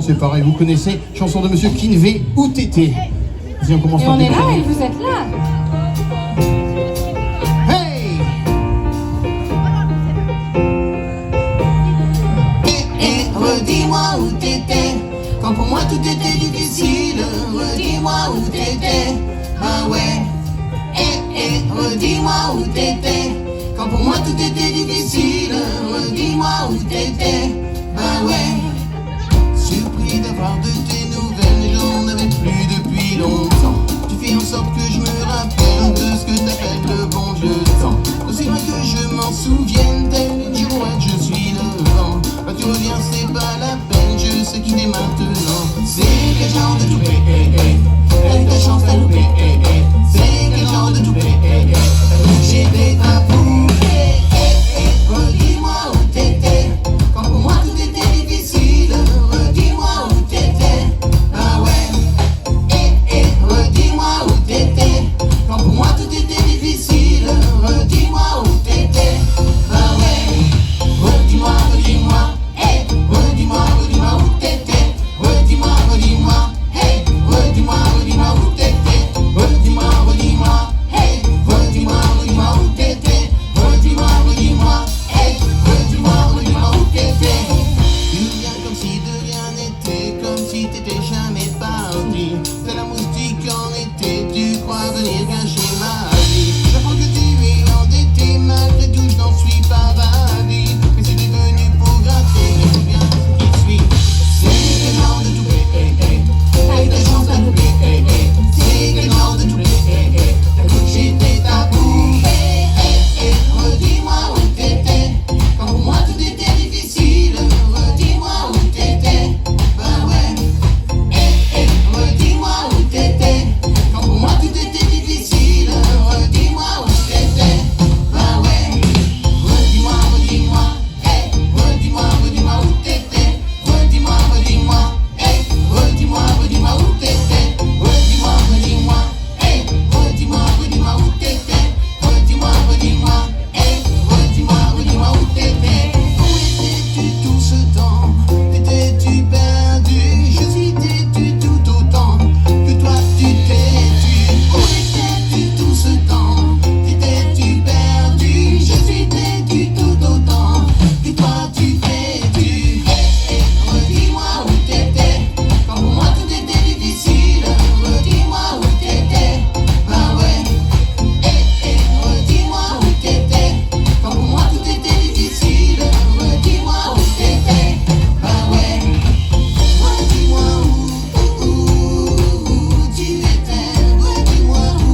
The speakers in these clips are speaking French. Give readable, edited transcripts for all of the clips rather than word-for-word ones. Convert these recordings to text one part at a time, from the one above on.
C'est pareil, vous connaissez, chanson de Monsieur Kinvey ou Tété. Vas-y, on commence Et par on est là démarrer. et vous êtes là. Hey! Redis-moi où t'étais, quand pour moi tout était difficile. Redis-moi où t'étais, bah ouais. Redis-moi où t'étais, quand pour moi tout était difficile. Redis-moi où t'étais, bah ouais. Surpris d'avoir de tes nouvelles, j'en avais plus depuis longtemps. Tu fais en sorte que je me rappelle de ce que t'appelles le bon vieux temps. Aussi loin que je m'en souvienne, tel une girouette, je suis devant. Bah tu reviens, c'est pas la peine, je sais qu'il est maintenant. C'est quel genre de toupet, t'as eu ta chance, t'as loupé, c'est quel genre de toupet, j'étais ta poupée, redis-moi où t'étais, quand pour moi tout était difficile. Redis-moi où t'étais, ah ouais, redis-moi où t'étais, quand pour moi tout était difficile. Redis-moi où t'étais, ah ouais, redis-moi, redis-moi, redis-moi, redis-moi où t'étais, redis-moi, redis-moi, redis-moi, redis-moi où t'étais, redis-moi, redis-moi, redis-moi, redis-moi où t'étais, redis-moi, redis-moi, redis-moi, redis-moi où t'étais. Tu viens comme si de rien n'était, comme si t'étais jamais parti. C'est la moustique en été, tu crois venir gâcher ma vie. J'apprends que tu es endetté, malgré tout je n'en suis pas ravi. Mais c'était venu pour gratter, il faut bien ce qui suit. C'est quel genre de toupet, t'as eu ta chance à louper, c'est quel genre de toupet, j'étais ta poupée, redis-moi où t'étais, quand pour moi tout était difficile. Redis-moi où t'étais, bah ouais, redis-moi où t'étais, quand pour moi tout était difficile. Redis-moi où t'étais, bah ouais, redis-moi, redis-moi, redis-moi, redis-moi où t'étais, redis-moi, redis-moi, redis-moi, redis-moi où t'étais, redis-moi, redis-moi, redis-moi, redis-moi où t'étais, redis-moi, redis-moi, redis-moi, redis-moi où t'étais. Où étais-tu tout ce temps? T'étais-tu perdu? Je suis têtu tout autant que toi tu t'es tu. Où étais-tu tout ce temps? T'étais-tu perdu? Je suis têtu tout autant que toi tu t'es tu. Redis-moi où t'étais, quand pour moi tout était difficile. Redis-moi où t'étais, bah ouais. Redis-moi où t'étais, quand pour moi tout était difficile. Redis-moi où t'étais, bah ouais. Redis-moi où tu étais. Redis-moi où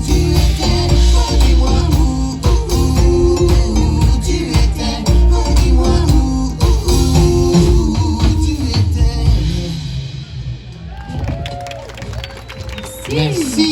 tu étais. Redis-moi où tu étais. Redis-moi où tu étais. Merci.